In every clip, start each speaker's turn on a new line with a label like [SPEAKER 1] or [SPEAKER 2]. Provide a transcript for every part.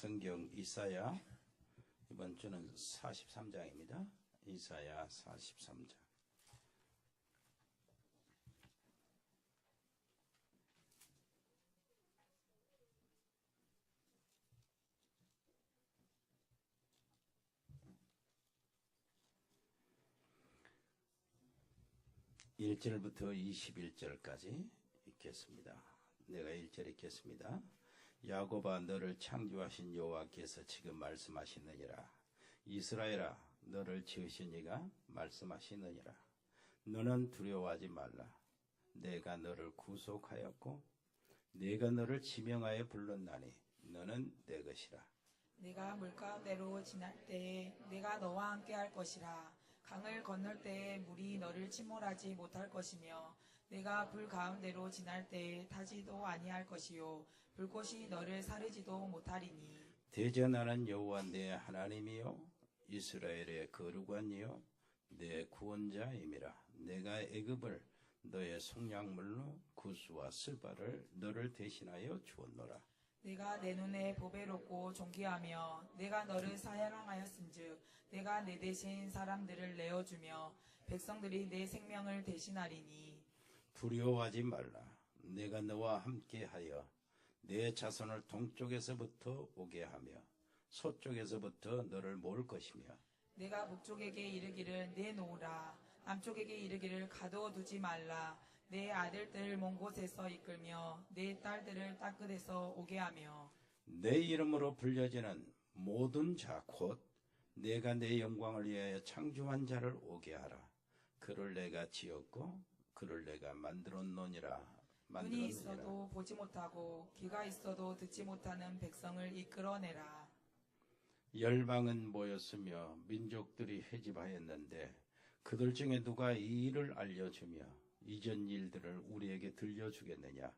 [SPEAKER 1] 성경 이사야, 이번 주는 43장입니다. 이사야 43장. (1절부터) (21절까지) 읽겠습니다. 내가 1절 읽겠습니다. 야곱아, 너를 창조하신 여호와께서 지금 말씀하시느니라. 이스라엘아, 너를 지으신 이가 말씀하시느니라. 너는 두려워하지 말라. 내가 너를 구속하였고 내가 너를 지명하여 불렀나니 너는 내 것이라.
[SPEAKER 2] 네가 물가운데로 지날 때에 내가 너와 함께 할 것이라. 강을 건널 때에 물이 너를 침몰하지 못할 것이며 내가 불 가운데로 지날 때에 타지도 아니할 것이요 불꽃이 너를 사르지도 못하리니.
[SPEAKER 1] 대전하는 여호와 내 하나님이요 이스라엘의 거룩한 이요 내 구원자임이라. 내가 애굽을 너의 속량물로 구스와 스바를 너를 대신하여 주었노라.
[SPEAKER 2] 내가 내 눈에 보배롭고 존귀하며 내가 너를 사랑하였은즉 내가 내 대신 사람들을 내어주며 백성들이 내 생명을 대신하리니.
[SPEAKER 1] 두려워하지 말라. 내가 너와 함께하여 내 자손을 동쪽에서부터 오게 하며 서쪽에서부터 너를 모을 것이며
[SPEAKER 2] 내가 북쪽에게 이르기를 내놓으라. 남쪽에게 이르기를 가둬두지 말라. 내 아들들을 먼 곳에서 이끌며 내 딸들을 땅끝에서 오게 하며
[SPEAKER 1] 내 이름으로 불려지는 모든 자 곧 내가 내 영광을 위하여 창조한 자를 오게 하라. 그를 내가 지었고 그를 내가 만들었노니라.
[SPEAKER 2] 눈이 있어도 보지 못하고 귀가 있어도 듣지 못하는 백성을 이끌어내라.
[SPEAKER 1] 열방은 모였으며 민족들이 회집하였는데 그들 중에 누가 이 일을 알려주며 이전 일들을 우리에게 들려주겠느냐.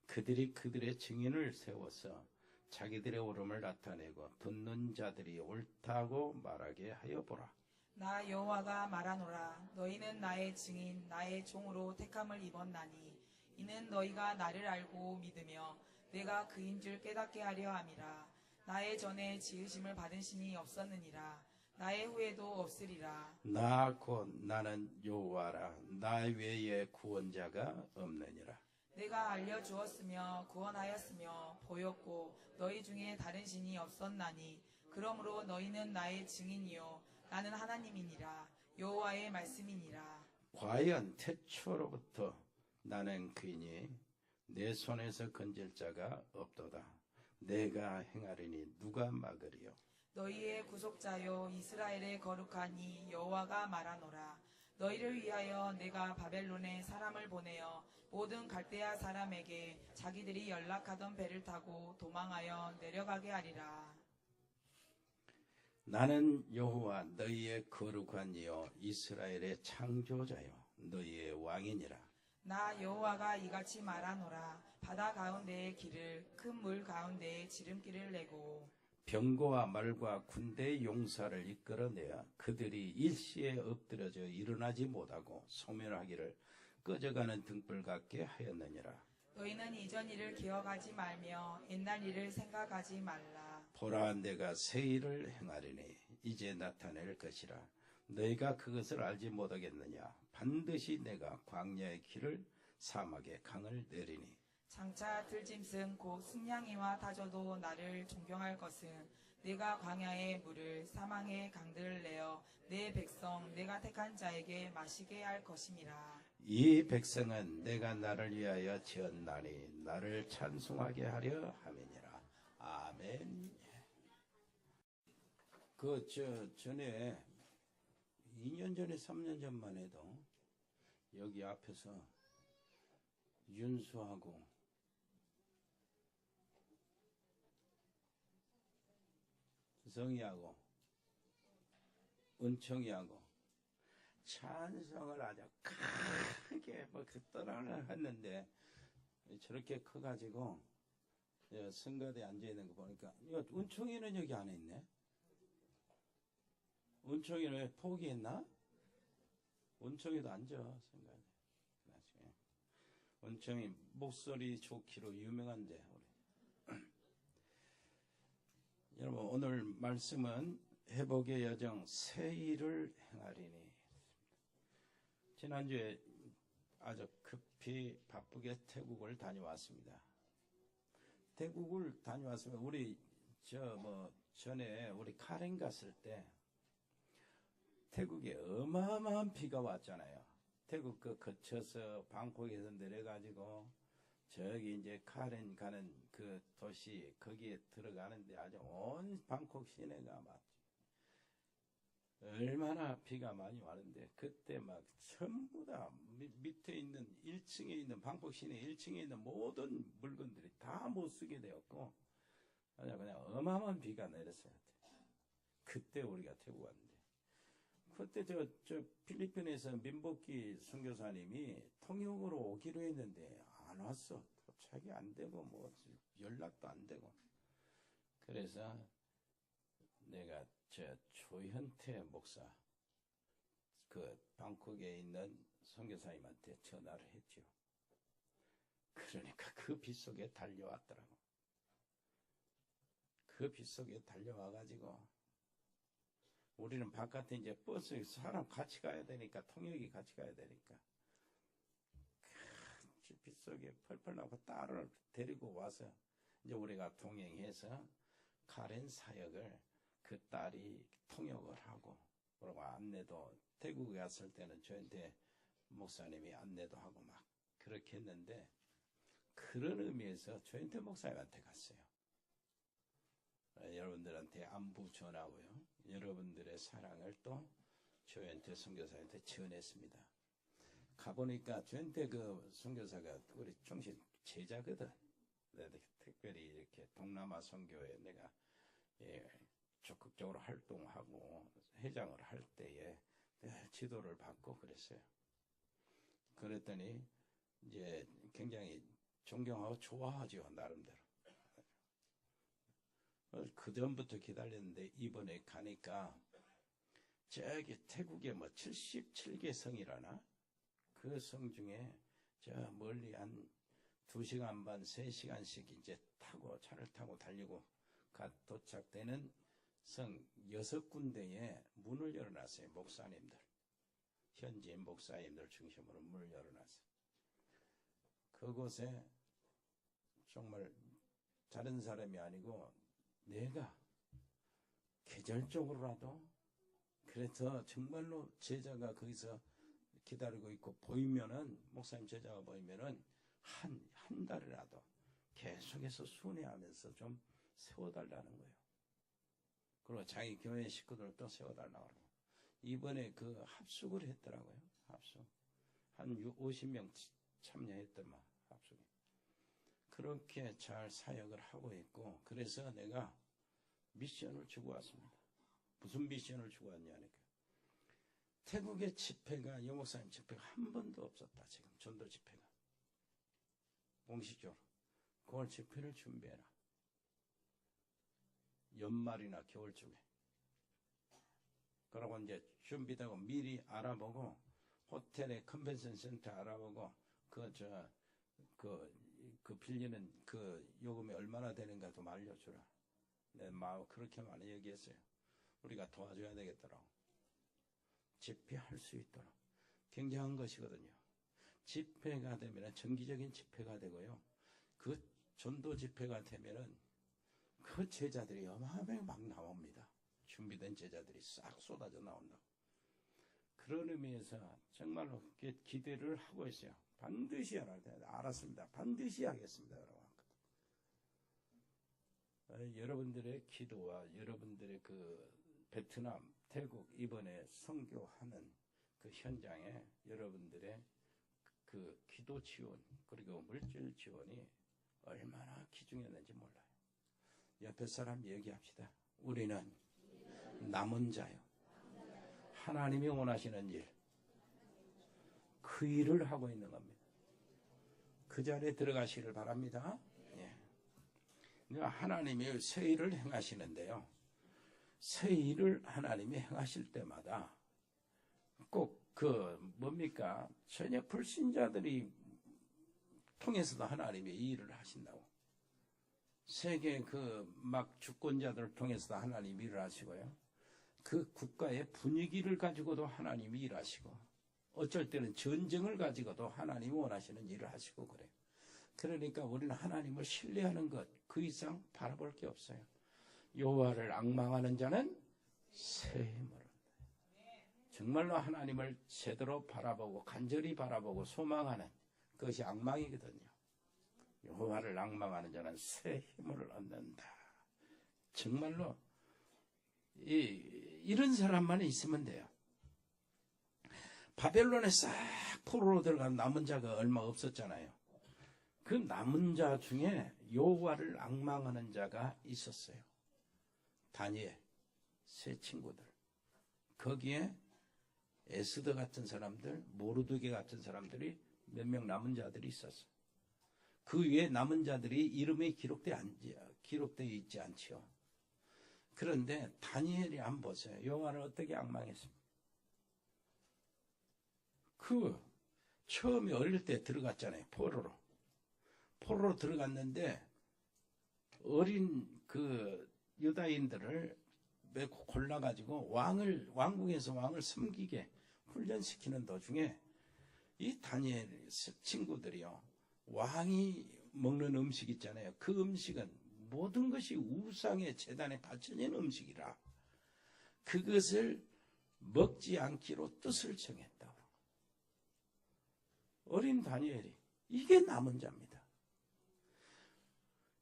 [SPEAKER 1] 그들이 그들의 증인을 세워서 자기들의 옳음을 나타내고 듣는 자들이 옳다고 말하게 하여 보라.
[SPEAKER 2] 나 여호와가 말하노라. 너희는 나의 증인 나의 종으로 택함을 입었나니 이는 너희가 나를 알고 믿으며 내가 그인 줄 깨닫게 하려 함이라. 나의 전에 지으심을 받은 신이 없었느니라. 나의 후에도 없으리라.
[SPEAKER 1] 나 곧 나는 여호와라. 나 외에 구원자가 없느니라.
[SPEAKER 2] 내가 알려주었으며 구원하였으며 보였고 너희 중에 다른 신이 없었나니 그러므로 너희는 나의 증인이요 나는 하나님이니라. 여호와의 말씀이니라.
[SPEAKER 1] 과연 태초로부터 나는 그이니 내 손에서 건질 자가 없도다. 내가 행하리니 누가 막으리요.
[SPEAKER 2] 너희의 구속자요 이스라엘의 거룩하니 여호와가 말하노라. 너희를 위하여 내가 바벨론에 사람을 보내어 모든 갈대아 사람에게 자기들이 연락하던 배를 타고 도망하여 내려가게 하리라.
[SPEAKER 1] 나는 여호와 너희의 거룩한 이요 이스라엘의 창조자요 너희의 왕이니라.
[SPEAKER 2] 나 여호와가 이같이 말하노라. 바다 가운데의 길을 큰 물 가운데에 지름길을 내고
[SPEAKER 1] 병거와 말과 군대의 용사를 이끌어내어 그들이 일시에 엎드려져 일어나지 못하고 소멸하기를 꺼져가는 등불 같게 하였느니라.
[SPEAKER 2] 너희는 이전 일을 기억하지 말며 옛날 일을 생각하지 말라.
[SPEAKER 1] 보라, 내가 새 일을 행하리니 이제 나타낼 것이라. 너희가 그것을 알지 못하겠느냐. 반드시 내가 광야의 길을 사막의 강을 내리니.
[SPEAKER 2] 장차 들짐승 곧 승냥이와 타조도 나를 존경할 것은 내가 광야의 물을 사망의 강들을 내어 내 백성 내가 택한 자에게 마시게 할 것임이라.
[SPEAKER 1] 이 백성은 내가 나를 위하여 지었나니 나를 찬송하게 하려 함이니라. 아멘. 전에 2년 전에 3년 전만 해도 여기 앞에서 윤수하고 성희하고 은청이하고 찬성을 아주 크게 떠나를 했는데 저렇게 커가지고 성가대에 앉아있는 거 보니까 은청이는 여기 안에 있네. 은청이는 왜 포기했나? 은청이도 앉아 성가대. 은청이 목소리 좋기로 유명한데 우리 오늘 말씀은 회복의 여정 새 일을 행하리니. 지난주에 아주 급히 바쁘게 태국을 다녀왔습니다. 태국을 다녀왔으면 우리 전에 우리 카렌 갔을 때 태국에 어마어마한 비가 왔잖아요. 태국 거쳐서 방콕에서 내려가지고 저기 이제 카렌 가는 그 도시 거기에 들어가는데 아주 온 방콕 시내가 막 얼마나 비가 많이 왔는데 그때 막 전부 다 밑에 있는 1층에 있는 방콕 시내 1층에 있는 모든 물건들이 다 못 쓰게 되었고 그냥 어마어마한 비가 내렸어요. 그때 우리가 태국 왔는데 그때 저 필리핀에서 민복기 선교사님이 통역으로 오기로 했는데 안 왔어. 도착이 안 되고 뭐 연락도 안 되고 그래서 내가 저 조현태 목사 그 방콕에 있는 선교사님한테 전화를 했죠. 그러니까 그 비 속에 달려왔더라고. 그 비 속에 달려와가지고 우리는 바깥에 이제 버스에 사람 같이 가야 되니까 통역이 같이 가야 되니까 그 비 속에 펄펄 나고 딸을 데리고 와서 이제 우리가 동행해서 카렌 사역을 그 딸이 통역을 하고 그리고 안내도 태국에 갔을 때는 저한테 목사님이 안내도 하고 막 그렇게 했는데 그런 의미에서 저한테 목사님한테 갔어요. 여러분들한테 안부 전하고요. 여러분들의 사랑을 또 저한테 선교사한테 전했습니다. 가보니까 저한테 그 선교사가 우리 중심 제자거든. 특별히 이렇게 동남아 선교에 내가 적극적으로 활동하고 회장을 할 때에 지도를 받고 그랬어요. 그랬더니 이제 굉장히 존경하고 좋아하죠, 나름대로. 그 전부터 기다렸는데 이번에 가니까 저기 태국에 뭐 77개 성이라나 그 성 중에 저 멀리 한 2시간 반, 3시간씩 이제 차를 타고 달리고 도착되는 성 6군데에 문을 열어놨어요. 목사님들. 현지인 목사님들 중심으로 문을 열어놨어요. 그곳에 정말 다른 사람이 아니고 내가 계절적으로라도 그래서 정말로 제자가 거기서 기다리고 있고 보이면은 목사님 제자가 보이면은 한 달이라도 계속해서 순회하면서 좀 세워달라는 거예요. 그리고 자기 교회 식구들도 세워달라고 그러고 이번에 그 합숙을 했더라고요. 합숙 한 50명 참여했더만 합숙에 그렇게 잘 사역을 하고 있고 그래서 내가 미션을 주고 왔습니다. 무슨 미션을 주고 왔냐니까 태국의 집회가 여목사님 집회가 한 번도 없었다. 지금 전도 집회가 공식적으로 그걸 집회를 준비해라. 연말이나 겨울 중에 그러고 이제 준비되고 미리 알아보고 호텔의 컨벤션 센터 알아보고 그 빌리는 그 요금이 얼마나 되는가 좀 알려주라. 내 마음 그렇게 많이 얘기했어요. 우리가 도와줘야 되겠더라고. 집회할 수 있도록. 굉장한 것이거든요. 집회가 되면 정기적인 집회가 되고요. 그 전도 집회가 되면은 그 제자들이 어마어마하게 막 나옵니다. 준비된 제자들이 싹 쏟아져 나온다고. 그런 의미에서 정말로 기대를 하고 있어요. 반드시 알았습니다. 반드시 하겠습니다. 여러분들의 기도와 여러분들의 그 베트남, 태국 이번에 선교하는 그 현장에 여러분들의 그 기도 지원 그리고 물질 지원이 얼마나 귀중했는지 몰라요. 옆에 사람 얘기합시다. 우리는 남은 자요. 하나님이 원하시는 일, 그 일을 하고 있는 겁니다. 그 자리에 들어가시길 바랍니다. 예. 하나님이 새 일을 행하시는데요. 새 일을 하나님이 행하실 때마다 꼭 뭡니까? 전혀 불신자들이 통해서도 하나님이 이 일을 하신다고. 세계 그 막 주권자들을 통해서도 하나님이 일을 하시고요. 그 국가의 분위기를 가지고도 하나님이 일하시고, 어쩔 때는 전쟁을 가지고도 하나님이 원하시는 일을 하시고 그래요. 그러니까 우리는 하나님을 신뢰하는 것, 그 이상 바라볼 게 없어요. 여호와를 앙망하는 자는 새 힘을 얻는다. 정말로 하나님을 제대로 바라보고 간절히 바라보고 소망하는 그것이 앙망이거든요. 여호와를 앙망하는 자는 새 힘을 얻는다. 정말로 이런 사람만 있으면 돼요. 바벨론에 싹 포로로 들어간 남은 자가 얼마 없었잖아요. 그 남은 자 중에 여호와를 앙망하는 자가 있었어요. 다니엘, 세 친구들. 거기에 에스더 같은 사람들, 모르드게 같은 사람들이 몇 명 남은 자들이 있었어요. 그 위에 남은 자들이 이름이 기록되어 있지 않지요. 그런데 다니엘이 한번 보세요. 여호와를 어떻게 앙망했습니까? 처음에 어릴 때 들어갔잖아요. 포로로 들어갔는데 어린 그 유다인들을 골라가지고 왕궁에서 왕을 섬기게 훈련시키는 도중에 이 다니엘 친구들이요, 왕이 먹는 음식 있잖아요. 그 음식은 모든 것이 우상의 제단에 바쳐진 음식이라 그것을 먹지 않기로 뜻을 정했다. 어린 다니엘이 이게 남은 자입니다.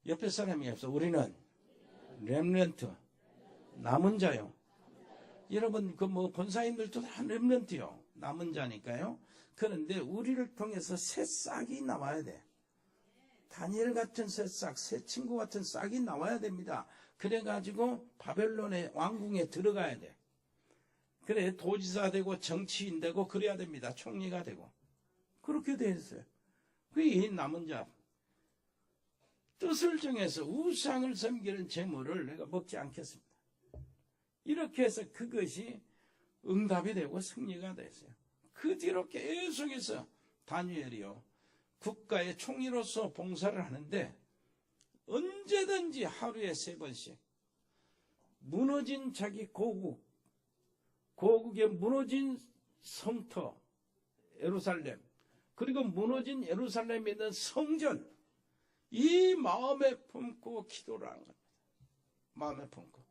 [SPEAKER 1] 옆에 사람이 없어. 우리는 렘넌트, 남은 자요. 여러분 권사님들도 다 렘넌트요, 남은 자니까요. 그런데 우리를 통해서 새 싹이 나와야 돼. 다니엘 같은 새 싹, 새 친구 같은 싹이 나와야 됩니다. 그래가지고 바벨론의 왕궁에 들어가야 돼. 그래 도지사 되고 정치인 되고 그래야 됩니다. 총리가 되고. 그렇게 돼 있어요. 이 남은 자, 뜻을 정해서 우상을 섬기는 제물을 내가 먹지 않겠습니다. 이렇게 해서 그것이 응답이 되고 승리가 됐어요. 그 뒤로 계속해서 다니엘이요, 국가의 총리로서 봉사를 하는데 언제든지 하루에 3번씩 무너진 자기 고국의 무너진 성터 예루살렘, 그리고 무너진 예루살렘에 있는 성전, 이 마음에 품고 기도를 하는 겁니다. 마음에 품고.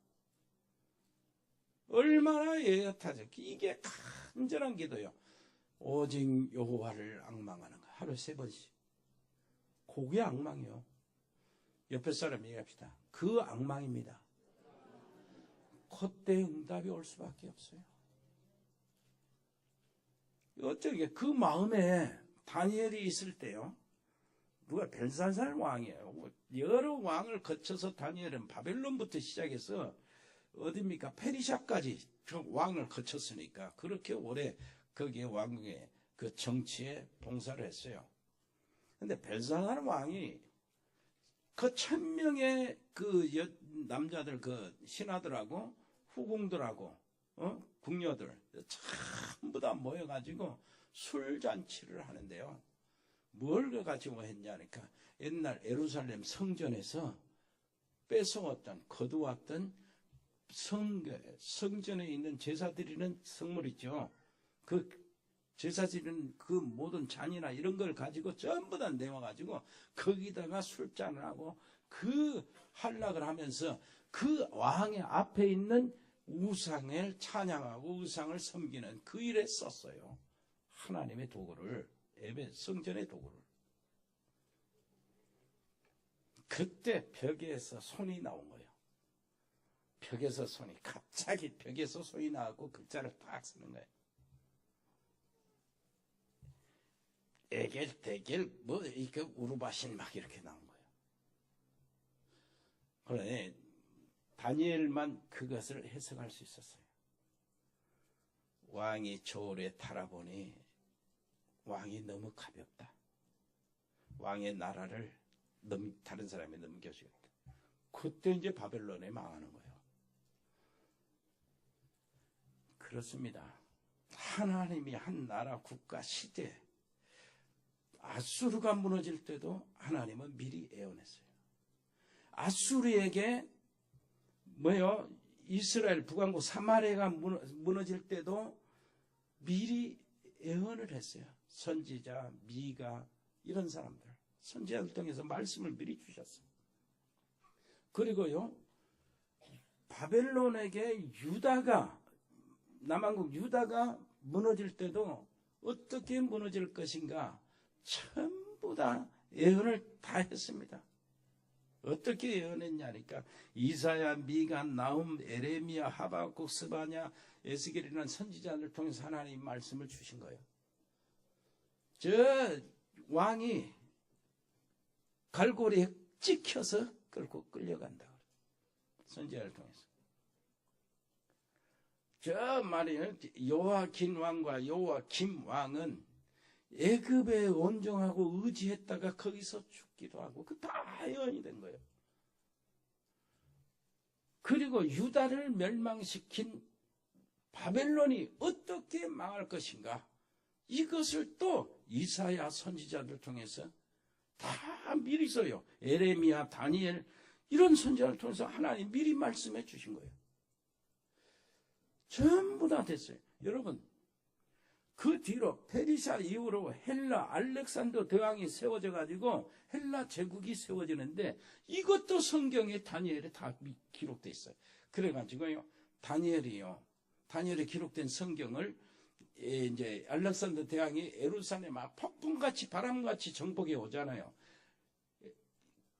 [SPEAKER 1] 얼마나 예타죠. 이게 간절한 기도요. 오직 여호와를 앙망하는 거. 하루에 3번씩. 그게 앙망이요. 옆에 사람 얘기합시다. 그 앙망입니다. 그때 응답이 올 수밖에 없어요. 어떻게 그 마음에 다니엘이 있을 때요, 누가 벨사살 왕이에요. 여러 왕을 거쳐서 다니엘은 바벨론부터 시작해서 어디입니까? 페르시아까지 그 왕을 거쳤으니까 그렇게 오래 거기에 왕궁에 그 정치에 봉사를 했어요. 근데 벨사살 왕이 그 1000명의 그 남자들, 그 신하들하고 후궁들하고 궁녀들 전부 다 모여가지고 술잔치를 하는데요. 뭘 가지고 했냐니까 옛날 예루살렘 성전에서 뺏어왔던, 거두었던 성전에 있는 제사 드리는 성물 있죠. 그 제사 드리는 그 모든 잔이나 이런 걸 가지고 전부 다 내와가지고 거기다가 술잔을 하고 그 한락을 하면서 그 왕의 앞에 있는 우상을 찬양하고 우상을 섬기는 그 일에 썼어요. 하나님의 도구를, 성전의 도구를. 그때 벽에서 손이 나온 거예요. 벽에서 손이, 갑자기 벽에서 손이 나고 글자를 딱 쓰는 거예요. 에겔, 대겔, 이렇게 우르바신 막 이렇게 나온 거예요. 그러니 다니엘만 그것을 해석할 수 있었어요. 왕이 저울에 달아보니 왕이 너무 가볍다. 왕의 나라를 다른 사람이 넘겨주겠다. 그때 이제 바벨론에 망하는 거예요. 그렇습니다. 하나님이 한 나라, 국가, 시대, 아수르가 무너질 때도 하나님은 미리 예언했어요. 아수르에게 이스라엘 북왕국 사마리아가 무너질 때도 미리 예언을 했어요. 선지자, 미가 이런 사람들, 선지자들 통해서 말씀을 미리 주셨어요. 그리고요, 바벨론에게 남왕국 유다가 무너질 때도 어떻게 무너질 것인가 전부 다 예언을 다 했습니다. 어떻게 예언했냐니까 이사야, 미가, 나훔, 에레미야, 하박국, 스바냐, 에스겔이라는 선지자들 통해서 하나님 말씀을 주신 거예요. 저 왕이 갈고리에 찍혀서 끌고 끌려간다. 선지자를 통해서. 저 말이에요. 요아킨 왕과 요아김 왕은 애굽에 온정하고 의지했다가 거기서 죽기도 하고 그 다 예언이 된 거예요. 그리고 유다를 멸망시킨 바벨론이 어떻게 망할 것인가, 이것을 또 이사야 선지자들 통해서 다 미리 써요. 에레미야, 다니엘 이런 선지자를 통해서 하나님 미리 말씀해 주신 거예요. 전부 다 됐어요. 여러분, 그 뒤로 페르시아 이후로 헬라 알렉산더 대왕이 세워져 가지고 헬라 제국이 세워지는데 이것도 성경에 다니엘에 다 기록돼 있어요. 그래 가지고요, 다니엘에 기록된 성경을 이제 알렉산더 대왕이 예루살렘 폭풍같이 바람같이 정복해 오잖아요.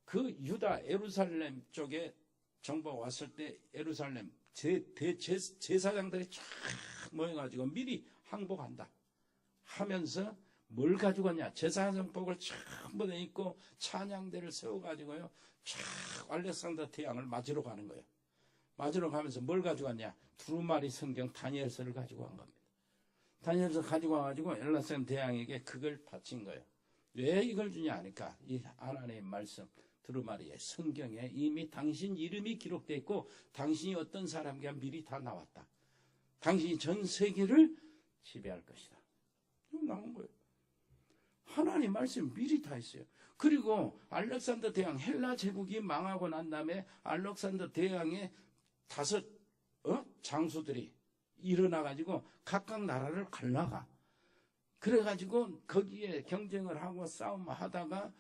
[SPEAKER 1] 그 유다 예루살렘 쪽에 정복 왔을 때 예루살렘 제사장들이 쫙 모여가지고 미리 항복한다 하면서 뭘 가지고 왔냐, 제사장복을 쫙 입고 찬양대를 세워가지고요 쫙 알렉산더 대왕을 맞으러 가는 거예요. 맞으러 가면서 뭘 가지고 왔냐, 두루마리 성경 다니엘서를 가지고 간 겁니다. 다니엘서 가지고 와가지고 알렉산더 대왕에게 그걸 바친 거예요. 왜 이걸 주냐 하니까 이 하나님의 말씀 두루마리에 성경에 이미 당신 이름이 기록되어 있고 당신이 어떤 사람과 미리 다 나왔다. 당신이 전 세계를 지배할 것이다. 나온 거예요. 하나님 말씀 미리 다 있어요. 그리고 알렉산더 대왕, 헬라 제국이 망하고 난 다음에 알렉산더 대왕의 5 장수들이 일어나가지고 각각 나라를 갈라가. 그래가지고 거기에 경쟁을 하고 싸움하다가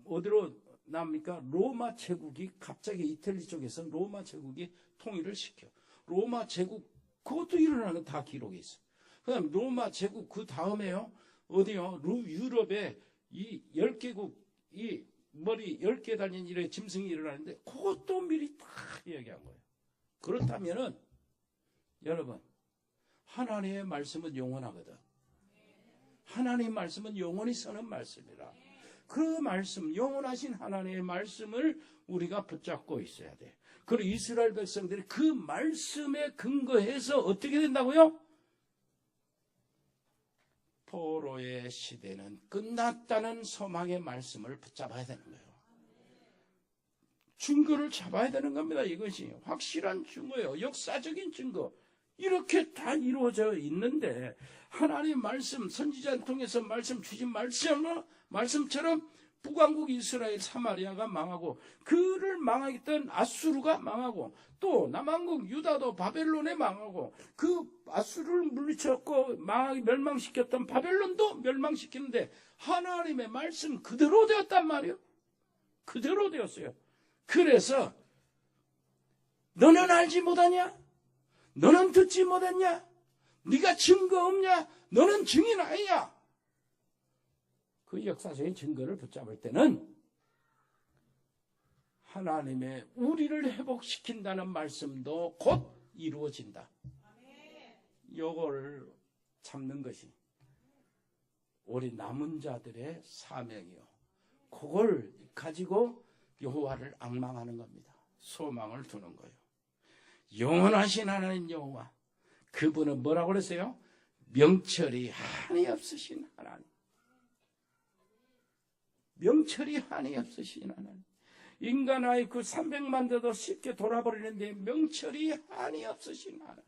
[SPEAKER 1] 어디로 납니까? 로마 제국이 갑자기 이탈리 쪽에서 로마 제국이 통일을 시켜. 로마 제국 그것도 일어나는 건 다 기록에 있어. 그다음 로마 제국 그 다음에요. 어디요? 유럽에 이 10개국 이 머리 10개 달린 이래 짐승이 일어나는데 그것도 미리 다 얘기한 거예요. 그렇다면은 여러분, 하나님의 말씀은 영원하거든. 하나님의 말씀은 영원히 서는 말씀이라. 그 말씀, 영원하신 하나님의 말씀을 우리가 붙잡고 있어야 돼. 그리고 이스라엘 백성들이 그 말씀에 근거해서 어떻게 된다고요? 포로의 시대는 끝났다는 소망의 말씀을 붙잡아야 되는 거예요. 증거를 잡아야 되는 겁니다. 이것이 확실한 증거예요. 역사적인 증거. 이렇게 다 이루어져 있는데 하나님 말씀, 선지자를 통해서 말씀 주신 말씀처럼 북왕국 이스라엘 사마리아가 망하고 그를 망하겠던 아수르가 망하고 또 남왕국 유다도 바벨론에 망하고 그 아수르를 물리쳤고 멸망시켰던 바벨론도 멸망시키는데 하나님의 말씀 그대로 되었단 말이에요. 그대로 되었어요. 그래서 너는 알지 못하냐? 너는 듣지 못했냐? 네가 증거 없냐? 너는 증인 아니냐? 그 역사적인 증거를 붙잡을 때는 하나님의 우리를 회복시킨다는 말씀도 곧 이루어진다. 요거를 잡는 것이 우리 남은 자들의 사명이요. 그걸 가지고 여호와를 앙망하는 겁니다. 소망을 두는 거예요. 영원하신 하나님 여호와, 그분은 뭐라고 그랬어요? 명철이 한이 없으신 하나님. 명철이 한이 없으신 하나님. 인간 IQ 300만 대도 쉽게 돌아버리는데 명철이 한이 없으신 하나님.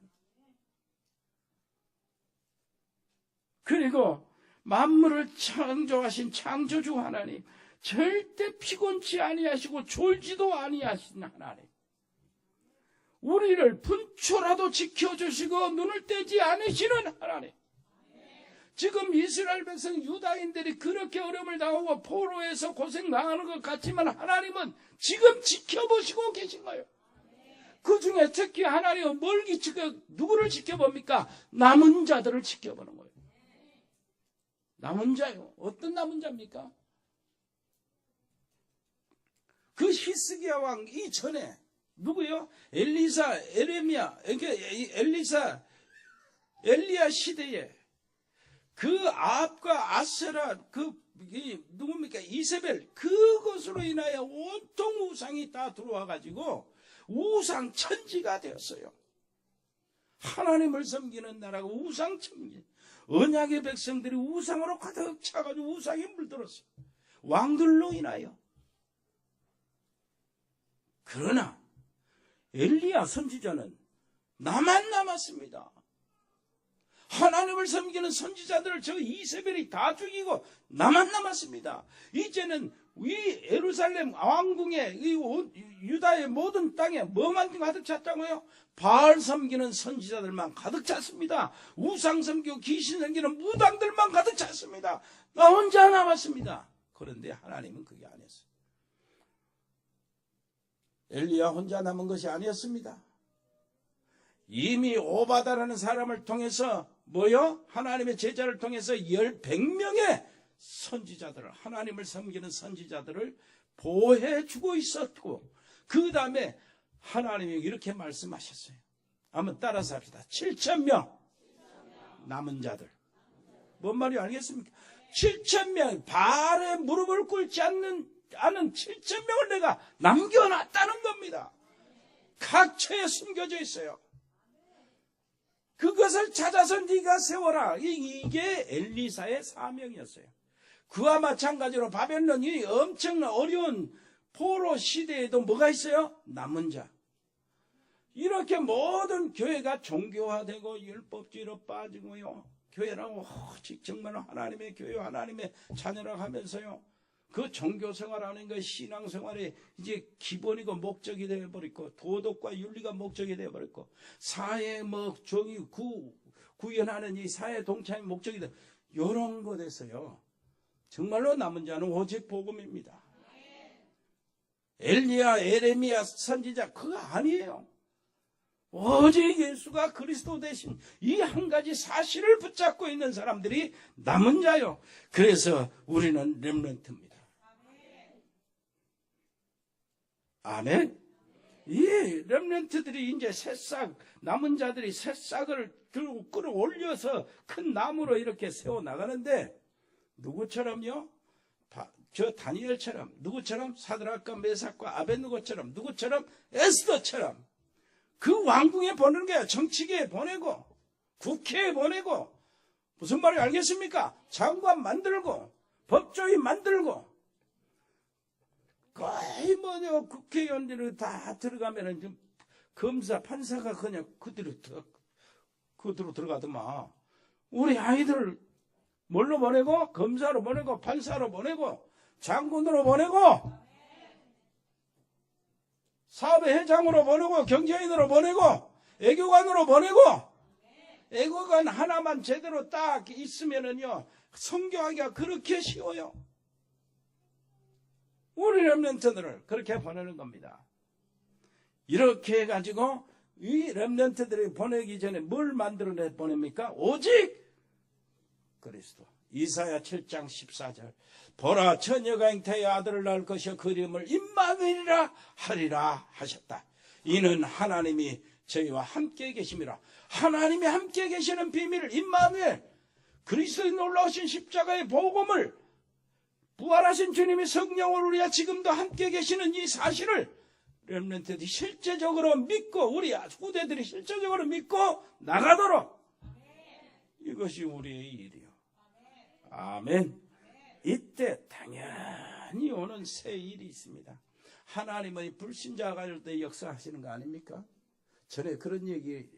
[SPEAKER 1] 그리고 만물을 창조하신 창조주 하나님, 절대 피곤치 아니하시고 졸지도 아니하신 하나님, 우리를 분초라도 지켜주시고 눈을 떼지 않으시는 하나님, 지금 이스라엘 백성 유다인들이 그렇게 어려움을 당하고 포로에서 고생 당하는 것 같지만 하나님은 지금 지켜보시고 계신 거예요. 그 중에 특히 하나님은 누구를 지켜봅니까? 남은 자들을 지켜보는 거예요. 남은 자요. 어떤 남은 자입니까? 그 히스기야 왕 이전에 누구요? 엘리사, 에레미야, 엘리야 시대에 그 아합과 아세라, 누굽니까? 이세벨, 그것으로 인하여 온통 우상이 다 들어와가지고 우상 천지가 되었어요. 하나님을 섬기는 나라가 우상 천지. 언약의 백성들이 우상으로 가득 차가지고 우상에 물들었어요. 왕들로 인하여. 그러나 엘리야 선지자는 나만 남았습니다. 하나님을 섬기는 선지자들을 저 이세벨이 다 죽이고 나만 남았습니다. 이제는 이 예루살렘 왕궁에 이 유다의 모든 땅에 뭐만 가득 찼다고요? 바알 섬기는 선지자들만 가득 찼습니다. 우상 섬기고 귀신 섬기는 무당들만 가득 찼습니다. 나 혼자 남았습니다. 그런데 하나님은 그게 아니었어요. 엘리야 혼자 남은 것이 아니었습니다. 이미 오바다라는 사람을 통해서 하나님의 제자를 통해서 100명의 선지자들을, 하나님을 섬기는 선지자들을 보호해주고 있었고, 그 다음에 하나님이 이렇게 말씀하셨어요. 한번 따라서 합시다. 7,000명 남은 자들. 뭔 말이 알겠습니까? 7,000명, 발에 무릎을 꿇지 않은 7,000명을 내가 남겨놨다는 겁니다. 각처에 숨겨져 있어요. 그것을 찾아서 네가 세워라. 이게 엘리사의 사명이었어요. 그와 마찬가지로 바벨론이 엄청난 어려운 포로 시대에도 뭐가 있어요? 남은 자. 이렇게 모든 교회가 종교화되고 율법주의로 빠지고요. 교회라고 정말 하나님의 교회, 하나님의 자녀라고 하면서요. 그 종교생활하는 것, 신앙생활의 이제 기본이고 목적이 되어버렸고, 도덕과 윤리가 목적이 되어버렸고, 사회 구현하는 이 사회 동참의 목적이 되어, 이런 것에서요. 정말로 남은 자는 오직 복음입니다. 엘리야, 에레미야 선지자 그거 아니에요. 오직 예수가 그리스도 대신 이 한 가지 사실을 붙잡고 있는 사람들이 남은 자요. 그래서 우리는 렘넌트입니다. 아멘. 이 렘넌트들이 이제 새싹, 남은 자들이 새싹을 들고 끌어올려서 큰 나무로 이렇게 세워나가는데, 누구처럼요? 저 다니엘처럼, 누구처럼? 사드락과 메삭과 아벳느고처럼, 누구처럼? 에스더처럼 그 왕궁에 보내는 거야. 정치계에 보내고, 국회에 보내고, 무슨 말인지 알겠습니까? 장관 만들고, 법조인 만들고, 거의 국회의원들이 다 들어가면은 좀 검사, 판사가 그냥 그대로 들어가더만. 우리 아이들 뭘로 보내고? 검사로 보내고, 판사로 보내고, 장군으로 보내고, 사업의 회장으로 보내고, 경제인으로 보내고, 애교관으로 보내고, 애교관 하나만 제대로 딱 있으면은요, 성교하기가 그렇게 쉬워요. 우리 렘넌트들을 그렇게 보내는 겁니다. 이렇게 해가지고 이 렘넌트들이 보내기 전에 뭘 만들어내 보냅니까? 오직 그리스도. 이사야 7장 14절. 보라, 처녀가 잉태의 아들을 낳을 것이요 그 이름을 임마누엘이라 하리라 하셨다. 이는 하나님이 저희와 함께 계심이라. 하나님이 함께 계시는 비밀을, 임마누엘, 그리스도의 놀라우신 십자가의 복음을, 부활하신 주님이 성령으로 우리와 지금도 함께 계시는 이 사실을 렘넌트들이 실제적으로 믿고, 우리 후대들이 실제적으로 믿고 나가도록, 이것이 우리의 일이요. 아멘. 이때 당연히 오는 새 일이 있습니다. 하나님의 불신자가 갈 때 역사하시는 거 아닙니까? 전에 그런 얘기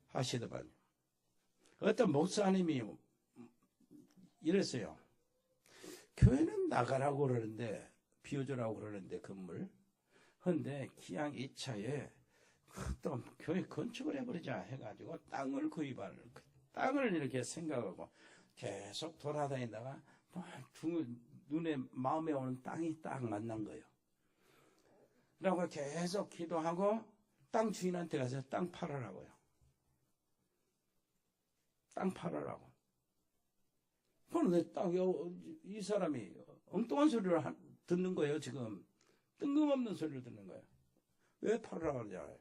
[SPEAKER 1] 하시더만, 어떤 목사님이 이랬어요. 교회는 나가라고 그러는데, 비워주라고 그러는데, 건물. 근데 기왕 이 차에 또 교회 건축을 해버리자 해가지고 땅을 구입하는, 땅을 이렇게 생각하고 계속 돌아다니다가 눈에 마음에 오는 땅이 딱 만난 거예요. 그러고 계속 기도하고 땅 주인한테 가서 땅 팔으라고요. 땅 팔으라고. 그런데 이 사람이 엉뚱한 소리를 듣는 거예요. 지금 뜬금없는 소리를 듣는 거예요. 왜 팔으라고 그러잖아요.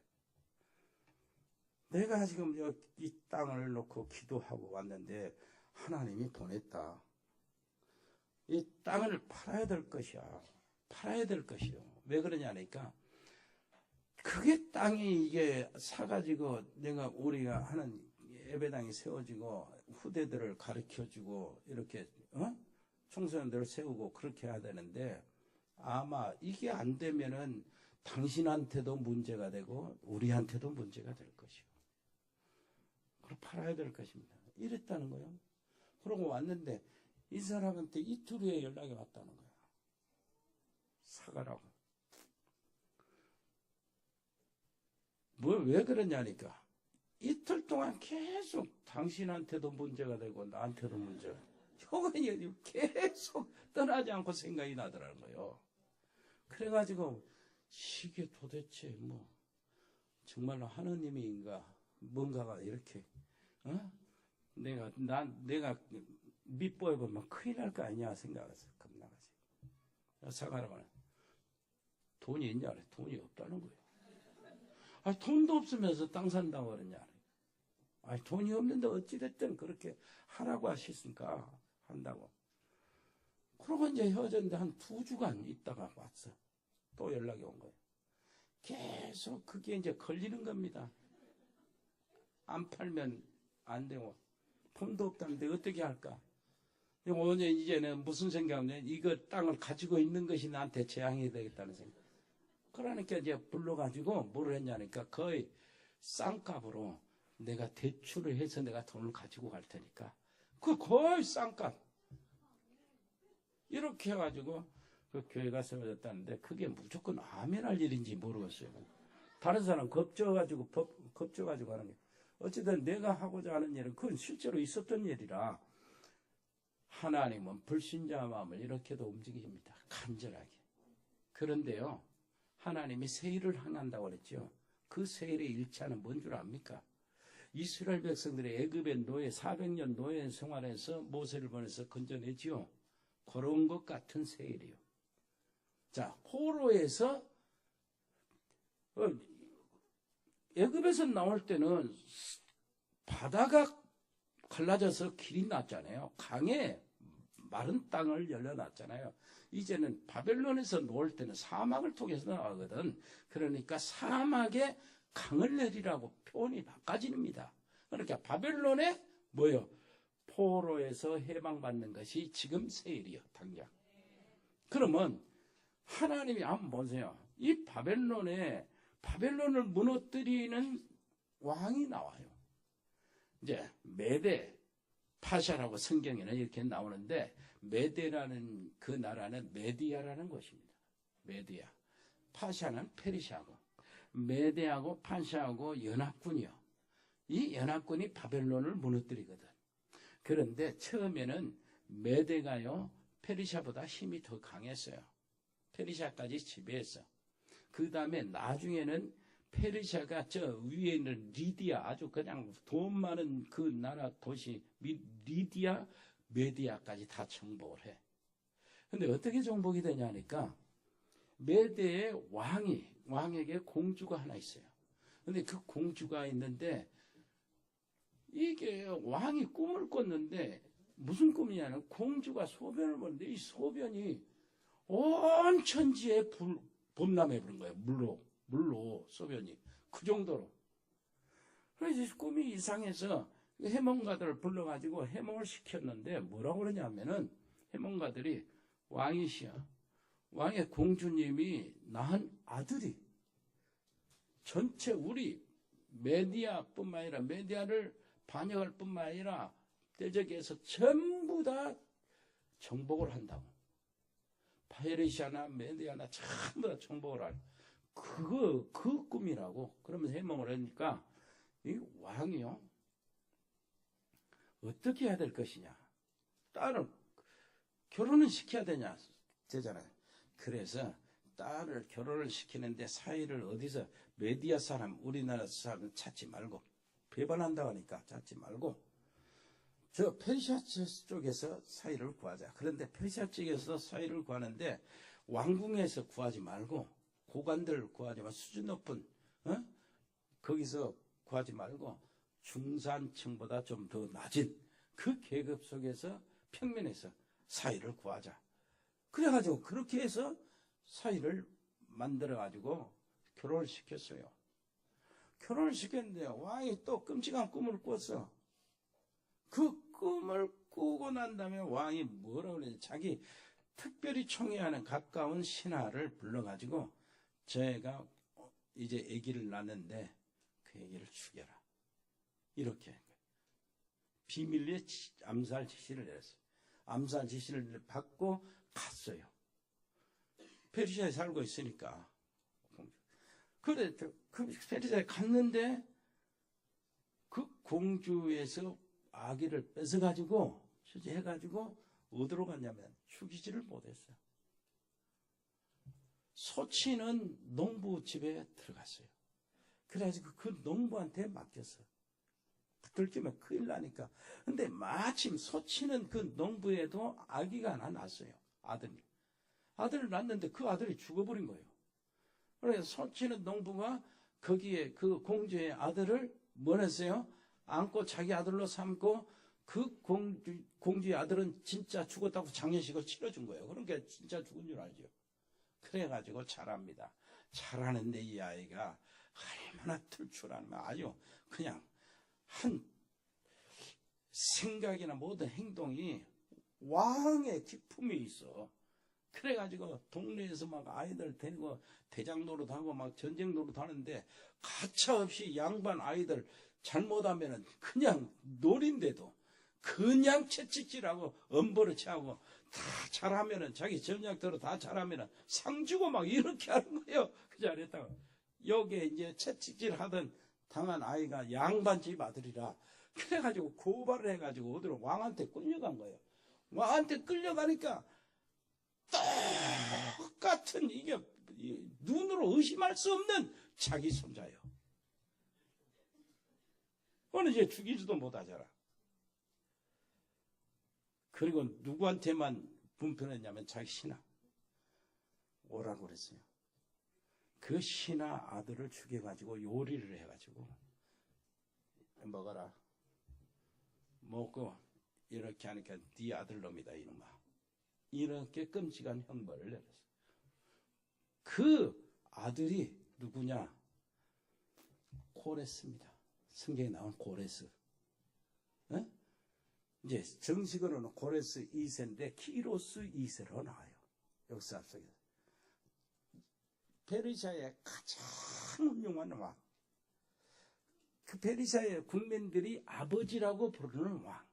[SPEAKER 1] 내가 지금 이 땅을 놓고 기도하고 왔는데 하나님이 보냈다. 이 땅을 팔아야 될 것이야. 팔아야 될 것이요. 왜 그러냐니까 그게 땅이 이게 사가지고 우리가 하는 예배당이 세워지고 후대들을 가르쳐주고 이렇게 청소년들을 세우고 그렇게 해야 되는데 아마 이게 안 되면은 당신한테도 문제가 되고 우리한테도 문제가 될 것이요. 그걸 팔아야 될 것입니다. 이랬다는 거예요. 그러고 왔는데 이 사람한테 이틀 후에 연락이 왔다는 거예요. 사가라고. 왜 그러냐니까 이틀 동안 계속 당신한테도 문제가 되고 나한테도 문제가 되고 형이 계속 떠나지 않고 생각이 나더라는 거예요. 그래가지고 이게 도대체 뭐 정말로 하느님인가 뭔가가 이렇게 내가 밑보에 보면 큰일 날 거 아니냐 생각해서 겁나가지. 사가라고 돈이 있냐 그래. 돈이 없다는 거예요. 아니, 돈도 없으면서 땅 산다고 그러냐. 아니, 돈이 없는데 어찌됐든 그렇게 하라고 하셨으니까 한다고. 그러고 이제 헤어졌는데 한 2주간 있다가 왔어. 또 연락이 온 거예요. 계속 그게 이제 걸리는 겁니다. 안 팔면 안 되고, 돈도 없다는데 어떻게 할까? 이제는 무슨 생각이냐. 이거 땅을 가지고 있는 것이 나한테 재앙이 되겠다는 생각. 그러니까 이제 불러가지고 뭘 했냐니까 거의 쌍값으로 내가 대출을 해서 내가 돈을 가지고 갈 테니까 그 거의 쌍값 이렇게 해가지고 그 교회가 세워졌다는데 그게 무조건 아멘할 일인지 모르겠어요. 다른 사람 겁줘가지고 하는 게 어쨌든 내가 하고자 하는 일은 그건 실제로 있었던 일이라 하나님은 불신자 마음을 이렇게도 움직입니다. 간절하게. 그런데요. 하나님이 세일을 행한다고 그랬죠. 그 세일의 일차는 뭔 줄 압니까? 이스라엘 백성들의 애굽의 노예 400년 노예 생활에서 모세를 보내서 건져내지요. 그런 것 같은 세일이요. 자, 포로에서 애굽에서 나올 때는 바다가 갈라져서 길이 났잖아요. 강에 마른 땅을 열려놨잖아요. 이제는 바벨론에서 놓을 때는 사막을 통해서 나가거든. 그러니까 사막에 강을 내리라고 표현이 바꿔집니다. 그러니까 바벨론에 뭐요? 포로에서 해방받는 것이 지금 세일이요. 당장. 그러면 하나님이 한번 보세요. 이 바벨론을 무너뜨리는 왕이 나와요. 이제 메데 파샤라고 성경에는 이렇게 나오는데 메데라는 그 나라는 메디아라는 곳입니다. 메디아. 파샤는 페르시아고 메데하고 파샤하고 연합군이요. 이 연합군이 바벨론을 무너뜨리거든. 그런데 처음에는 메데가요 페르시아보다 힘이 더 강했어요. 페르시아까지 지배했어. 그 다음에 나중에는 페르시아가 저 위에 있는 리디아 아주 그냥 돈 많은 그 나라 도시 리디아 메디아까지 다 정복을 해. 근데 어떻게 정복이 되냐니까 메대의 왕에게 공주가 하나 있어요. 근데 그 공주가 있는데 이게 왕이 꿈을 꿨는데 무슨 꿈이냐면 공주가 소변을 보는데 이 소변이 온 천지에 범람해 버린 거예요. 물로 소변이 그 정도로. 그래서 꿈이 이상해서 해몽가들을 불러가지고 해몽을 시켰는데 뭐라고 그러냐면은 해몽가들이 왕이시여 왕의 공주님이 낳은 아들이 전체 우리 메디아뿐만 아니라 메디아를 반역할 뿐만 아니라 대적에서 전부 다 정복을 한다고. 페르시아나 메디아나 전부 다 정복을 하려. 그 꿈이라고. 그러면서 해몽을 하니까 이 왕이요, 어떻게 해야 될 것이냐. 딸을 결혼을 시켜야 되잖아요. 그래서 딸을 결혼을 시키는데 사이를 어디서 메디아 사람, 우리나라 사람 찾지 말고, 배반한다고 하니까 찾지 말고 저 페르시아 쪽에서 사이를 구하자. 그런데 페르시아 쪽에서 사이를 구하는데 왕궁에서 구하지 말고, 고관들 구하지 말고, 수준 높은 거기서 구하지 말고 중산층보다 좀 더 낮은 그 계급 속에서, 평면에서 사이를 구하자. 그래가지고 그렇게 해서 사이를 만들어가지고 결혼을 시켰어요. 결혼을 시켰는데 왕이 또 끔찍한 꿈을 꿨어. 그 꿈을 꾸고 난 다음에 왕이 뭐라고 그래? 자기 특별히 총애하는 가까운 신하를 불러가지고, 저애가 이제 아기를 낳는데 그 아기를 죽여라. 이렇게 비밀리에 암살 지시를 내렸어요. 암살 지시를 받고 갔어요. 페르시아에 살고 있으니까. 그래, 그 페르시아에 갔는데 그 공주에서 아기를 뺏어가지고 취재해가지고 어디로 갔냐면 죽이지를 못했어요. 소치는 농부 집에 들어갔어요. 그래가지고 그 농부한테 맡겼어요. 들키면 큰일 나니까. 근데 마침 소치는 그 농부에도 아기가 하나 낳았어요. 아들을 낳았는데 그 아들이 죽어버린 거예요. 그래서 소치는 농부가 거기에 그 공주의 아들을 뭘 했어요? 안고 자기 아들로 삼고, 그 공주의 아들은 진짜 죽었다고 장례식을 치러준 거예요. 그러니까 진짜 죽은 줄 알죠. 그래가지고 자랍니다. 자라는데 이 아이가 얼마나 툴출하면 아주 그냥 한 생각이나 모든 행동이 왕의 기품이 있어. 그래가지고 동네에서 막 아이들 데리고 대장 노릇하고 막 전쟁 노릇하는데 가차없이 양반 아이들 잘못하면은 그냥 놀인데도 그냥 채찍질하고 엄버릇하고 다 잘하면은, 자기 전략대로 다 잘하면은 상 주고 막 이렇게 하는 거예요. 그 잘했다가 여기에 이제 채찍질 하던 당한 아이가 양반집 아들이라, 그래가지고 고발을 해가지고 어디로 왕한테 끌려간 거예요. 왕한테 끌려가니까 똑같은, 이게 눈으로 의심할 수 없는 자기 손자예요. 그거는 이제 죽이지도 못하잖아. 그리고 누구한테만 분편했냐면 자기 신하 오라고 그랬어요. 그 신하 아들을 죽여가지고 요리를 해가지고 먹어라. 먹고 이렇게 하니까 네 아들놈이다 이놈아. 이렇게 끔찍한 형벌을 내렸어요. 그 아들이 누구냐? 코레스입니다. 성경에 나온 코레스. 네? 이제 정식으로는 코레스 2세인데 키로스 2세로 나와요. 역사 속에서. 페르시아의 가장 훌륭한 왕. 그 페르시아의 국민들이 아버지라고 부르는 왕.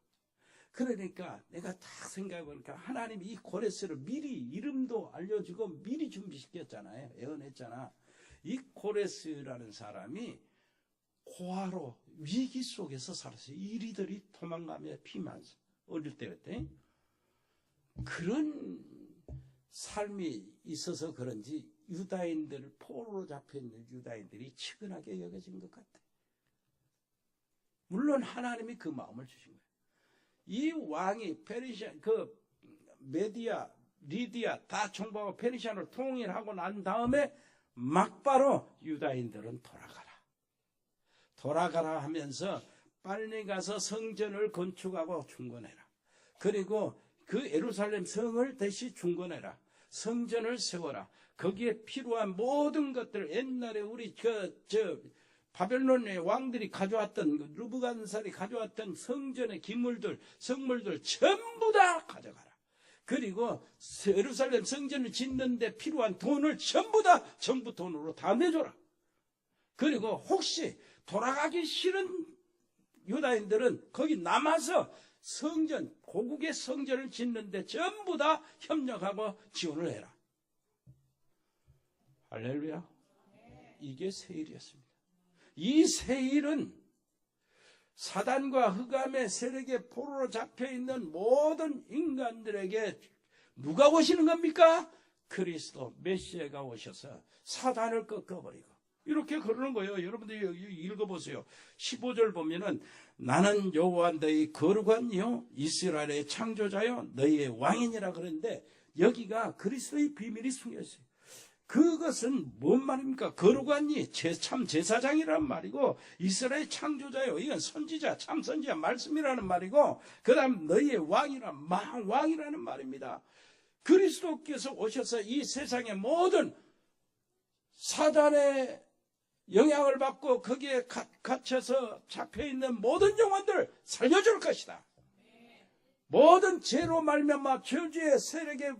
[SPEAKER 1] 그러니까 내가 딱 생각해보니까 하나님이 이 코레스를 미리 이름도 알려주고 미리 준비시켰잖아요. 예언했잖아. 이 코레스라는 사람이 고아로 위기 속에서 살았어요. 이리들이 도망가며 피면서 어릴 때였대. 그런 삶이 있어서 그런지 유다인들, 포로로 잡혀있는 유다인들이 측은하게 여겨진 것 같아. 물론 하나님이 그 마음을 주신 거예요. 이 왕이 페르시아, 그 메디아, 리디아 다 정복하고 페르시아를 통일하고 난 다음에 막바로 유다인들은 돌아가라 하면서 빨리 가서 성전을 건축하고 중건해라. 그리고 그 예루살렘 성을 다시 중건해라. 성전을 세워라. 거기에 필요한 모든 것들, 옛날에 우리 바벨론의 왕들이 가져왔던, 르브간살이 가져왔던 성전의 기물들, 성물들 전부 다 가져가라. 그리고 예루살렘 성전을 짓는데 필요한 돈을 전부 다 정부 돈으로 다 내줘라. 그리고 혹시 돌아가기 싫은 유다인들은 거기 남아서 성전, 고국의 성전을 짓는데 전부 다 협력하고 지원을 해라. 할렐루야. 이게 세일이었습니다. 이 세일은 사단과 흑암의 세력의 포로로 잡혀있는 모든 인간들에게 누가 오시는 겁니까? 그리스도 메시아가 오셔서 사단을 꺾어버리고 이렇게 그러는 거예요. 여러분들이 읽어보세요. 15절 보면은 나는 여호와 너희 거룩한이요 이스라엘의 창조자요 너희의 왕이니라 그러는데 여기가 그리스도의 비밀이 숨겨 있어요. 그것은 뭔 말입니까? 거룩한이 참 제사장이라는 말이고 이스라엘 창조자요. 이건 선지자, 참 선지자 말씀이라는 말이고 그 다음 너희의 왕이라는 말입니다. 그리스도께서 오셔서 이 세상의 모든 사단의 영향을 받고 거기에 갇혀서 잡혀있는 모든 영혼들을 살려줄 것이다. 모든 죄로 말미암아 저주의 세력에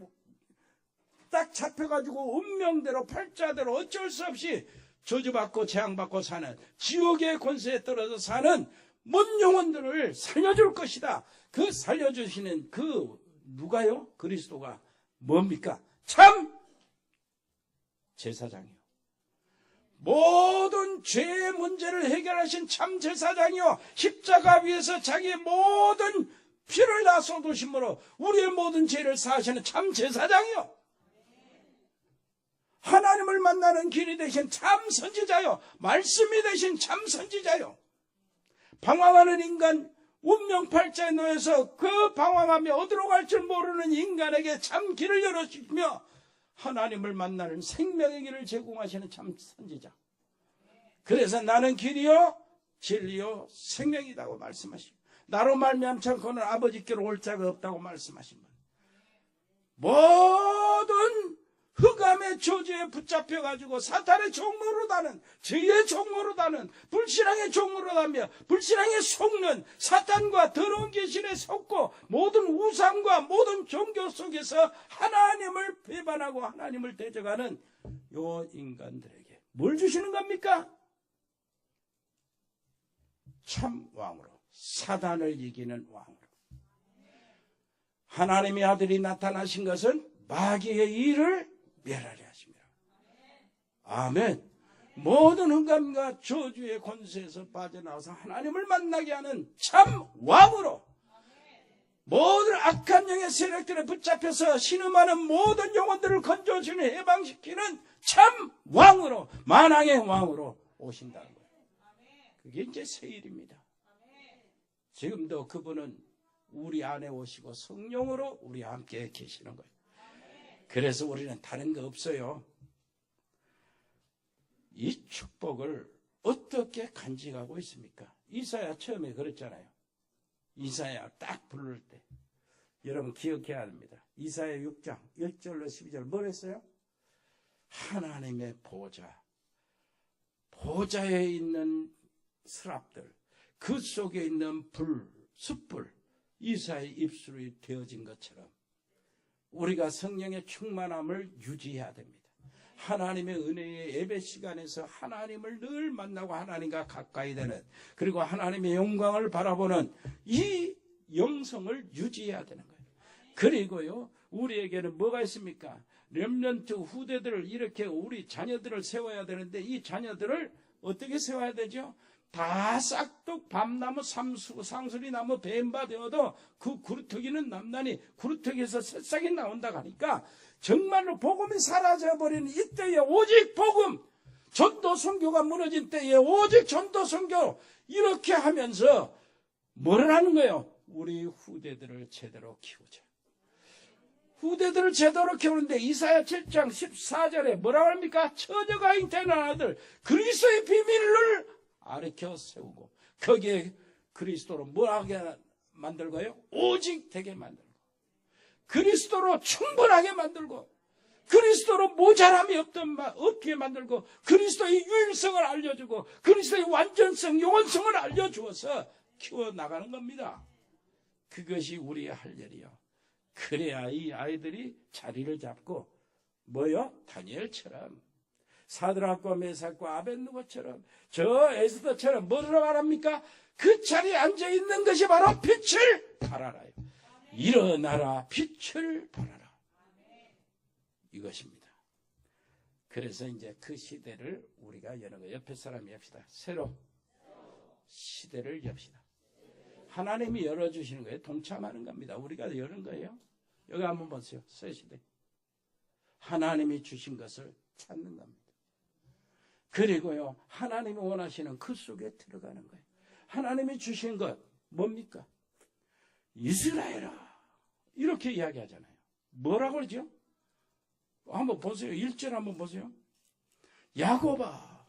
[SPEAKER 1] 딱 잡혀가지고 운명대로 팔자대로 어쩔 수 없이 저주받고 재앙받고 사는 지옥의 권세에 떨어져 사는 모든 영혼들을 살려줄 것이다. 그 살려주시는 그 누가요? 그리스도가 뭡니까? 참 제사장이요. 모든 죄의 문제를 해결하신 참 제사장이요. 십자가 위에서 자기의 모든 피를 다 쏟으심으로 우리의 모든 죄를 사하시는 참 제사장이요. 하나님을 만나는 길이 되신 참 선지자요. 말씀이 되신 참 선지자요. 방황하는 인간 운명팔자에 놓여서 그 방황하며 어디로 갈 줄 모르는 인간에게 참 길을 열어주시며 하나님을 만나는 생명의 길을 제공하시는 참 선지자. 그래서 나는 길이요 진리요 생명이라고 말씀하시고 나로 말미암지 않고는 아버지께로 올 자가 없다고 말씀하신 분. 모든 흑암의 저주에 붙잡혀가지고 사탄의 종로로 다는 죄의 종로로 다는 불신앙의 종로로 다며 불신앙에 속는 사탄과 더러운 귀신에 속고 모든 우상과 모든 종교 속에서 하나님을 배반하고 하나님을 대적하는 요 인간들에게 뭘 주시는 겁니까? 참 왕으로 사단을 이기는 왕으로 하나님의 아들이 나타나신 것은 마귀의 일을 멸하려 하십니다. 아멘. 모든 흑암과 저주의 권세에서 빠져나와서 하나님을 만나게 하는 참 왕으로 모든 악한 영의 세력들에 붙잡혀서 신음하는 모든 영혼들을 건져주는 해방시키는 참 왕으로 만왕의 왕으로 오신다는 거예요. 그게 이제 세일입니다. 지금도 그분은 우리 안에 오시고 성령으로 우리 함께 계시는 거예요. 그래서 우리는 다른 거 없어요. 이 축복을 어떻게 간직하고 있습니까? 이사야 처음에 그랬잖아요. 이사야 딱 부를 때 여러분 기억해야 합니다. 이사야 6장 1절로 12절 뭘 했어요? 하나님의 보좌에 있는 스랍들 그 속에 있는 숯불 이사야의 입술이 되어진 것처럼 우리가 성령의 충만함을 유지해야 됩니다. 하나님의 은혜의 예배 시간에서 하나님을 늘 만나고 하나님과 가까이 되는 그리고 하나님의 영광을 바라보는 이 영성을 유지해야 되는 거예요. 그리고요 우리에게는 뭐가 있습니까? 렘넌트 후대들을 이렇게 우리 자녀들을 세워야 되는데 이 자녀들을 어떻게 세워야 되죠? 다 싹둑 밤나무 상수리나무 뱀바 되어도 그 구루터기는 남나니 구루터기에서 새싹이 나온다고 하니까 정말로 복음이 사라져버리는 이때에 오직 복음 전도 선교가 무너진 때에 오직 전도 선교 이렇게 하면서 뭐를 하는 거예요? 우리 후대들을 제대로 키우자. 후대들을 제대로 키우는데 이사야 7장 14절에 뭐라고 합니까? 처녀가 잉태한 아들 그리스도의 비밀을 가르쳐 세우고 거기에 그리스도로 뭐하게 만들고요? 오직 되게 만들고 그리스도로 충분하게 만들고 그리스도로 모자람이 없게 만들고 그리스도의 유일성을 알려주고 그리스도의 완전성, 영원성을 알려주어서 키워나가는 겁니다. 그것이 우리의 할 일이요. 그래야 이 아이들이 자리를 잡고 다니엘처럼 사드락과 메삭과 아벳느고처럼 저 에스더처럼 뭐라고 말합니까? 그 자리에 앉아있는 것이 바로 빛을 발하라요. 일어나라, 빛을 발하라. 이것입니다. 그래서 이제 그 시대를 우리가 여는 거, 옆에 사람이 엽시다. 새로 시대를 엽시다. 하나님이 열어주시는 거예요. 동참하는 겁니다. 우리가 여는 거예요. 여기 한번 보세요. 새 시대. 하나님이 주신 것을 찾는 겁니다. 그리고요, 하나님이 원하시는 그 속에 들어가는 거예요. 하나님이 주신 것 뭡니까? 이스라엘아, 이렇게 이야기하잖아요. 뭐라고 그러죠? 한번 보세요. 1절 한번 보세요. 야곱아,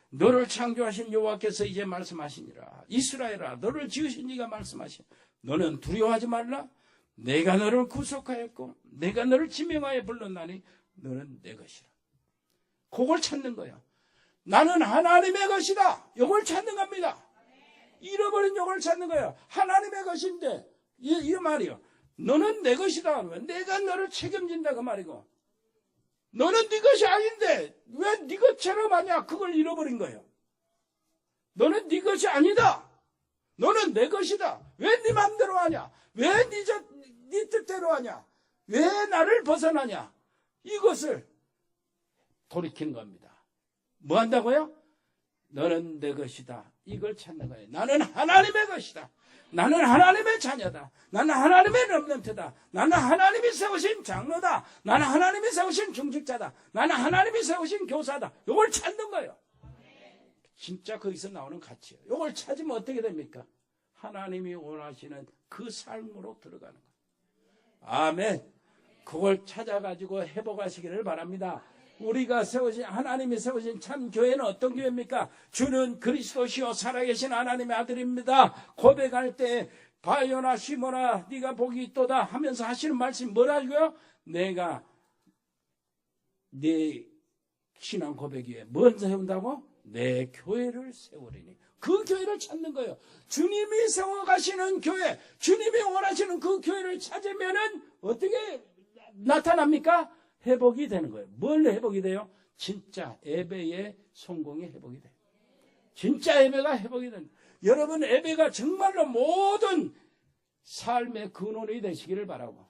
[SPEAKER 1] 너를 창조하신 여호와께서 이제 말씀하시니라. 이스라엘아, 너를 지으신 이가 말씀하시니 너는 두려워하지 말라. 내가 너를 구속하였고 내가 너를 지명하여 불렀나니 너는 내 것이라. 그걸 찾는 거야. 나는 하나님의 것이다. 이걸 찾는 겁니다. 잃어버린 이걸 찾는 거야. 하나님의 것인데 이 말이요. 너는 내 것이다. 내가 너를 책임진다 그 말이고. 너는 네 것이 아닌데 왜 네 것처럼 하냐. 그걸 잃어버린 거예요. 너는 네 것이 아니다. 너는 내 것이다. 왜 네 맘대로 하냐. 왜 네 뜻대로 하냐. 왜 나를 벗어나냐. 이것을 돌이키는 겁니다. 뭐 한다고요? 너는 내 것이다. 이걸 찾는 거예요. 나는 하나님의 것이다. 나는 하나님의 자녀다. 나는 하나님의 렘넌트다. 나는 하나님이 세우신 장로다. 나는 하나님이 세우신 중직자다. 나는 하나님이 세우신 교사다. 이걸 찾는 거예요. 진짜 거기서 나오는 가치예요. 이걸 찾으면 어떻게 됩니까? 하나님이 원하시는 그 삶으로 들어가는 거예요. 아멘. 그걸 찾아가지고 회복하시기를 바랍니다. 우리가 세우신, 하나님이 세우신 참 교회는 어떤 교회입니까? 주는 그리스도시요 살아계신 하나님의 아들입니다. 고백할 때 바요나 시모나 네가 복이 있도다 하면서 하시는 말씀이 뭐라고요? 내가 네 신앙 고백 위에 뭘 세운다고? 내 교회를 세우리니. 그 교회를 찾는 거예요. 주님이 세워가시는 교회, 주님이 원하시는 그 교회를 찾으면은 어떻게 나타납니까? 회복이 되는 거예요. 뭘 회복이 돼요? 진짜 예배의 성공이 회복이 돼요. 진짜 예배가 회복이 됩니다. 여러분 예배가 정말로 모든 삶의 근원이 되시기를 바라고.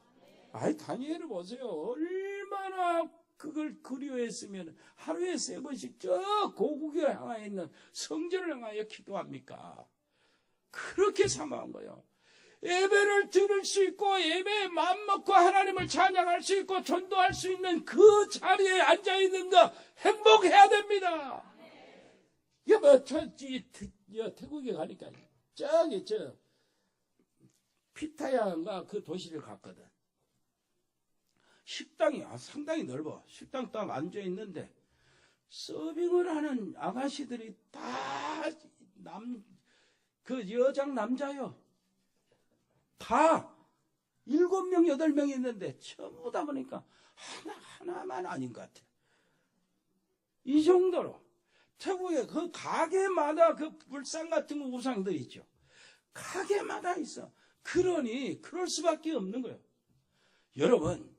[SPEAKER 1] 아이 다니엘을 보세요. 얼마나 그걸 그리워했으면 하루에 3번씩 저 고국을 향하여 있는 성전을 향하여 기도합니까? 그렇게 사모한 거예요. 예배를 들을 수 있고 예배에 마음먹고 하나님을 찬양할 수 있고 전도할 수 있는 그 자리에 앉아있는 거 행복해야 됩니다. 이게 뭐 태국에 가니까 저기 피타야인가 그 도시를 갔거든. 식당이 상당히 넓어. 식당 딱 앉아있는데 서빙을 하는 아가씨들이 다 그 여장 남자요. 다 7명, 8명이 있는데 전부 다 보니까 하나만 아닌 것 같아. 이 정도로 태국에 그 가게마다 그 불상 같은 우상들 있죠. 가게마다 있어. 그러니 그럴 수밖에 없는 거예요. 여러분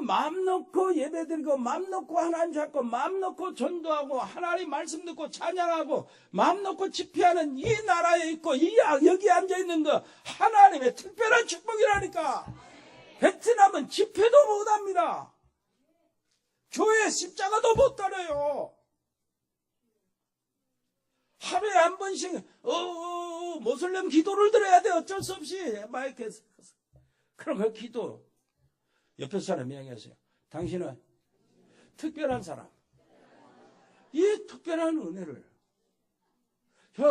[SPEAKER 1] 마음 놓고 예배드리고 마음 놓고 하나님 잡고 마음 놓고 전도하고 하나님 말씀 듣고 찬양하고 마음 놓고 집회하는 이 나라에 있고 여기 앉아있는 거 하나님의 특별한 축복이라니까. 베트남은 집회도 못합니다. 교회 십자가도 못 따라요. 하루에 한 번씩 모슬렘 기도를 들어야 돼. 어쩔 수 없이 마이크에서. 그럼 그 기도 옆에 사람 이야기하세요. 당신은 특별한 사람. 이 특별한 은혜를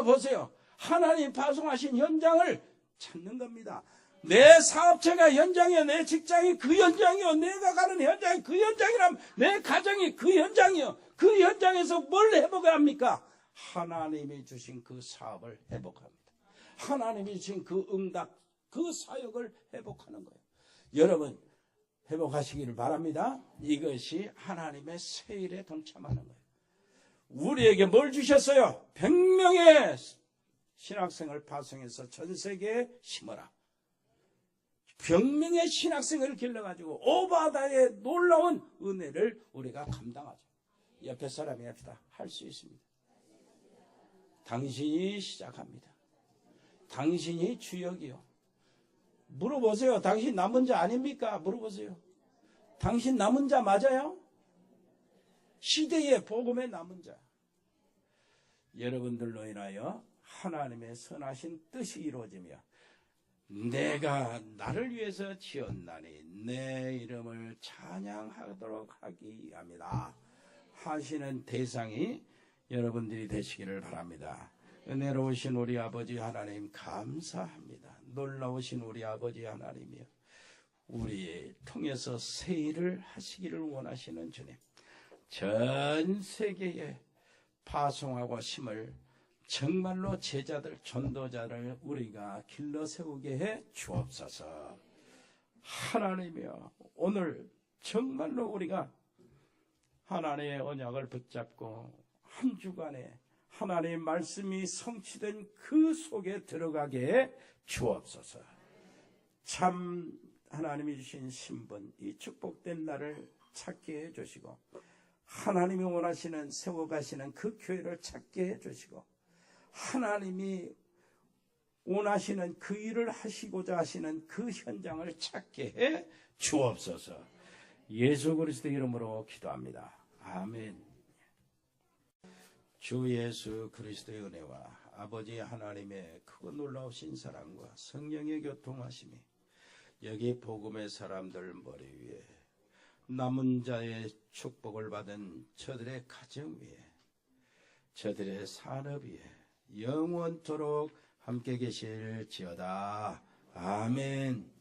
[SPEAKER 1] 보세요. 하나님 파송하신 현장을 찾는 겁니다. 내 사업체가 현장이요. 내 직장이 그 현장이요. 내가 가는 현장이 그 현장이라면 내 가정이 그 현장이요. 그 현장에서 뭘 회복합니까? 하나님이 주신 그 사업을 회복합니다. 하나님이 주신 그 응답, 그 사역을 회복하는 거예요. 여러분 회복하시기를 바랍니다. 이것이 하나님의 세일에 동참하는 거예요. 우리에게 뭘 주셨어요? 100명의 신학생을 파송해서 전 세계에 심어라. 병명의 신학생을 길러가지고 오바다의 놀라운 은혜를 우리가 감당하죠. 옆에 사람이 합시다. 할 수 있습니다. 당신이 시작합니다. 당신이 주역이요. 물어보세요. 당신 남은 자 아닙니까? 물어보세요. 당신 남은 자 맞아요? 시대의 복음의 남은 자. 여러분들로 인하여 하나님의 선하신 뜻이 이루어지며 내가 나를 위해서 지었나니 내 이름을 찬양하도록 하기 합니다 하시는 대상이 여러분들이 되시기를 바랍니다. 은혜로우신 우리 아버지 하나님 감사합니다. 놀라우신 우리 아버지 하나님이여, 우리 통해서 새 일을 하시기를 원하시는 주님, 전 세계에 파송하고 심을 정말로 제자들, 전도자를 우리가 길러 세우게 해 주옵소서. 하나님이여, 오늘 정말로 우리가 하나님의 언약을 붙잡고 한 주간에 하나님의 말씀이 성취된 그 속에 들어가게 해 주옵소서. 참 하나님이 주신 신분, 이 축복된 날을 찾게 해주시고 하나님이 원하시는 세워가시는 그 교회를 찾게 해주시고 하나님이 원하시는 그 일을 하시고자 하시는 그 현장을 찾게 해 주옵소서. 예수 그리스도 이름으로 기도합니다. 아멘. 주 예수 그리스도의 은혜와 아버지 하나님의 크고 놀라우신 사랑과 성령의 교통하심이 여기 복음의 사람들 머리 위에 남은 자의 축복을 받은 저들의 가정 위에 저들의 산업 위에 영원토록 함께 계실지어다. 아멘.